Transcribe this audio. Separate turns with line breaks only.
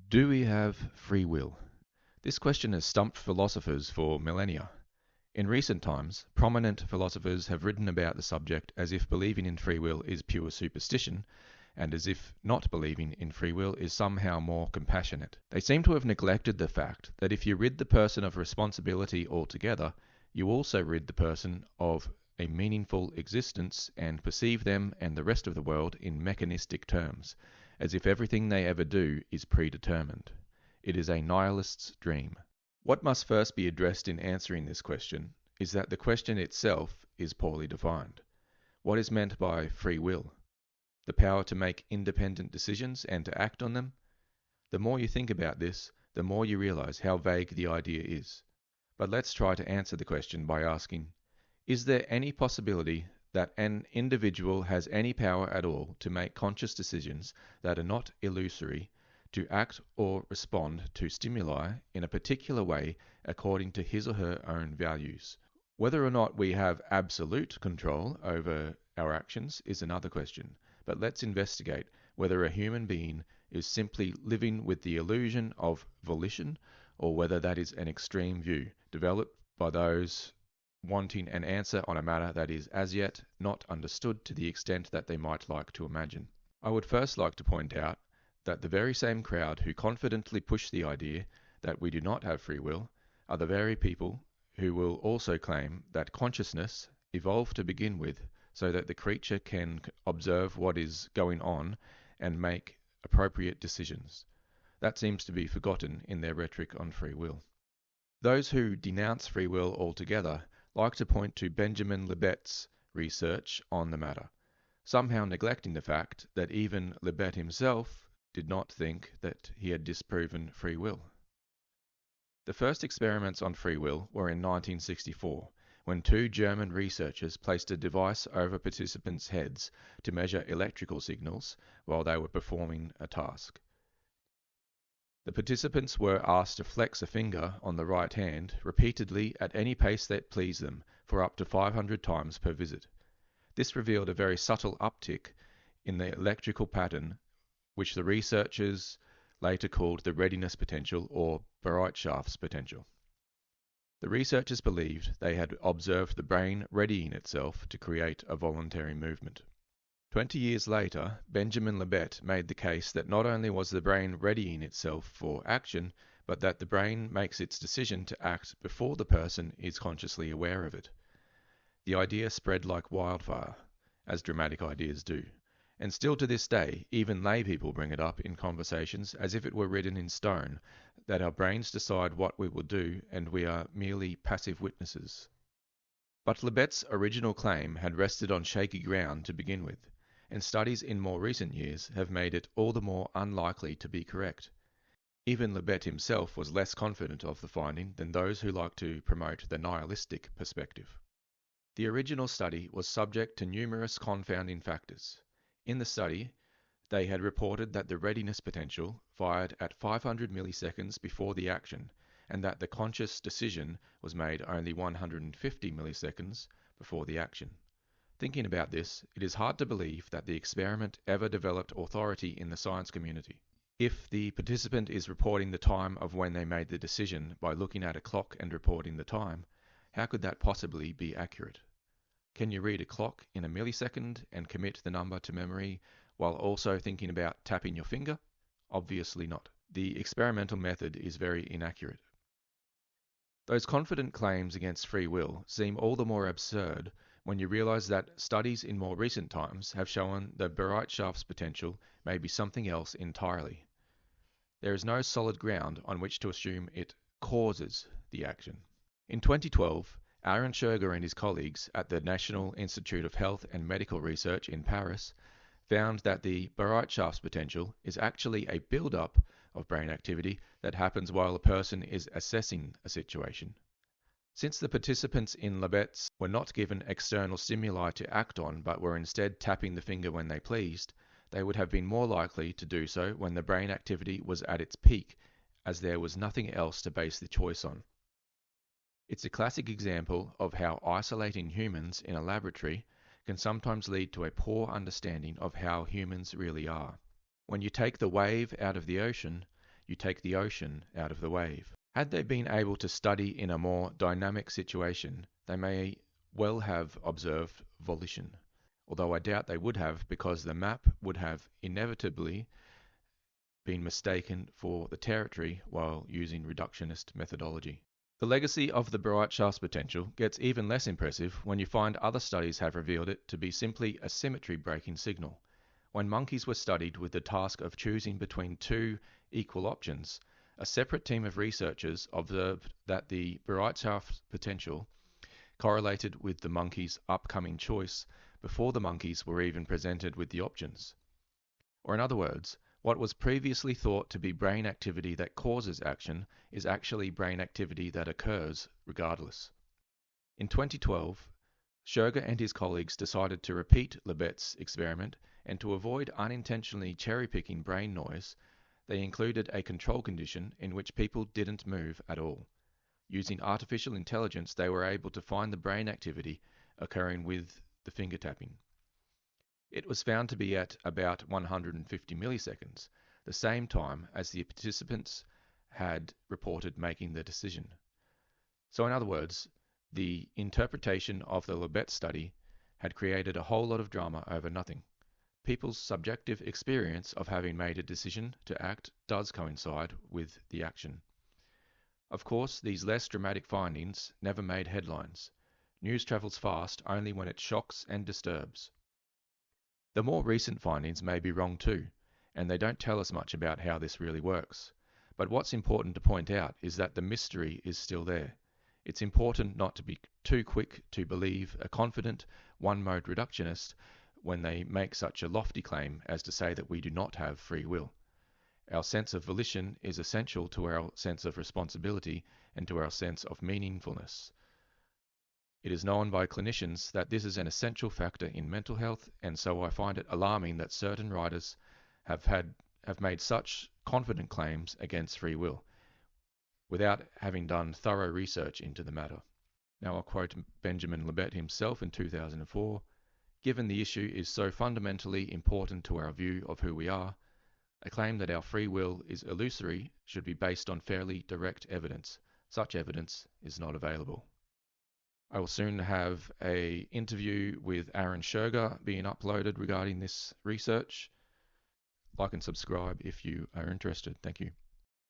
Do we have free will? This question has stumped philosophers for millennia. In recent times, prominent philosophers have written about the subject as if believing in free will is pure superstition, and as if not believing in free will is somehow more compassionate. They seem to have neglected the fact that if you rid the person of responsibility altogether, you also rid the person of a meaningful existence and perceive them and the rest of the world in mechanistic terms, as if everything they ever do is predetermined. It is a nihilist's dream. What must first be addressed in answering this question is that the question itself is poorly defined. What is meant by free will? The power to make independent decisions and to act on them? The more you think about this, the more you realize how vague the idea is. But let's try to answer the question by asking, is there any possibility that an individual has any power at all to make conscious decisions that are not illusory, to act or respond to stimuli in a particular way according to his or her own values? Whether or not we have absolute control over our actions is another question, but let's investigate whether a human being is simply living with the illusion of volition, or whether that is an extreme view developed by those wanting an answer on a matter that is as yet not understood to the extent that they might like to imagine. I would first like to point out that the very same crowd who confidently push the idea that we do not have free will are the very people who will also claim that consciousness evolved to begin with so that the creature can observe what is going on and make appropriate decisions. That seems to be forgotten in their rhetoric on free will. Those who denounce free will altogether like to point to Benjamin Libet's research on the matter, somehow neglecting the fact that even Libet himself did not think that he had disproven free will. The first experiments on free will were in 1964, when two German researchers placed a device over participants' heads to measure electrical signals while they were performing a task. The participants were asked to flex a finger on the right hand repeatedly at any pace that pleased them for up to 500 times per visit. This revealed a very subtle uptick in the electrical pattern, which the researchers later called the readiness potential or Bereitschafts potential. The researchers believed they had observed the brain readying itself to create a voluntary movement. 20 years later, Benjamin Libet made the case that not only was the brain readying itself for action, but that the brain makes its decision to act before the person is consciously aware of it. The idea spread like wildfire, as dramatic ideas do, and still to this day, even lay people bring it up in conversations as if it were written in stone, that our brains decide what we will do and we are merely passive witnesses. But Libet's original claim had rested on shaky ground to begin with, and studies in more recent years have made it all the more unlikely to be correct. Even Libet himself was less confident of the finding than those who like to promote the nihilistic perspective. The original study was subject to numerous confounding factors. In the study, they had reported that the readiness potential fired at 500 milliseconds before the action, and that the conscious decision was made only 150 milliseconds before the action. Thinking about this, it is hard to believe that the experiment ever developed authority in the science community. If the participant is reporting the time of when they made the decision by looking at a clock and reporting the time, how could that possibly be accurate? Can you read a clock in a millisecond and commit the number to memory while also thinking about tapping your finger? Obviously not. The experimental method is very inaccurate. Those confident claims against free will seem all the more absurd when you realize that studies in more recent times have shown the Bereitschafts potential may be something else entirely. There is no solid ground on which to assume it causes the action. In 2012, Aaron Schurger and his colleagues at the National Institute of Health and Medical Research in Paris found that the Bereitschafts potential is actually a build-up of brain activity that happens while a person is assessing a situation. Since the participants in Libet's were not given external stimuli to act on but were instead tapping the finger when they pleased, they would have been more likely to do so when the brain activity was at its peak, as there was nothing else to base the choice on. It's a classic example of how isolating humans in a laboratory can sometimes lead to a poor understanding of how humans really are. When you take the wave out of the ocean, you take the ocean out of the wave. Had they been able to study in a more dynamic situation, they may well have observed volition, although I doubt they would have, because the map would have inevitably been mistaken for the territory while using reductionist methodology. The legacy of the Brightshaft's potential gets even less impressive when you find other studies have revealed it to be simply a symmetry-breaking signal. When monkeys were studied with the task of choosing between two equal options, a separate team of researchers observed that the Brightshaft's potential correlated with the monkey's upcoming choice before the monkeys were even presented with the options. Or in other words, what was previously thought to be brain activity that causes action is actually brain activity that occurs regardless. In 2012, Schurger and his colleagues decided to repeat Libet's experiment, and to avoid unintentionally cherry-picking brain noise, they included a control condition in which people didn't move at all. Using artificial intelligence, they were able to find the brain activity occurring with the finger tapping. It was found to be at about 150 milliseconds, the same time as the participants had reported making the decision. So in other words, the interpretation of the Libet study had created a whole lot of drama over nothing. People's subjective experience of having made a decision to act does coincide with the action. Of course, these less dramatic findings never made headlines. News travels fast only when it shocks and disturbs. The more recent findings may be wrong too, and they don't tell us much about how this really works. But what's important to point out is that the mystery is still there. It's important not to be too quick to believe a confident, one-mode reductionist when they make such a lofty claim as to say that we do not have free will. Our sense of volition is essential to our sense of responsibility and to our sense of meaningfulness. It is known by clinicians that this is an essential factor in mental health, and so I find it alarming that certain writers have made such confident claims against free will, without having done thorough research into the matter. Now I'll quote Benjamin Libet himself in 2004, "Given the issue is so fundamentally important to our view of who we are, a claim that our free will is illusory should be based on fairly direct evidence. Such evidence is not available." I will soon have an interview with Aaron Schurger being uploaded regarding this research. Like and subscribe if you are interested. Thank you.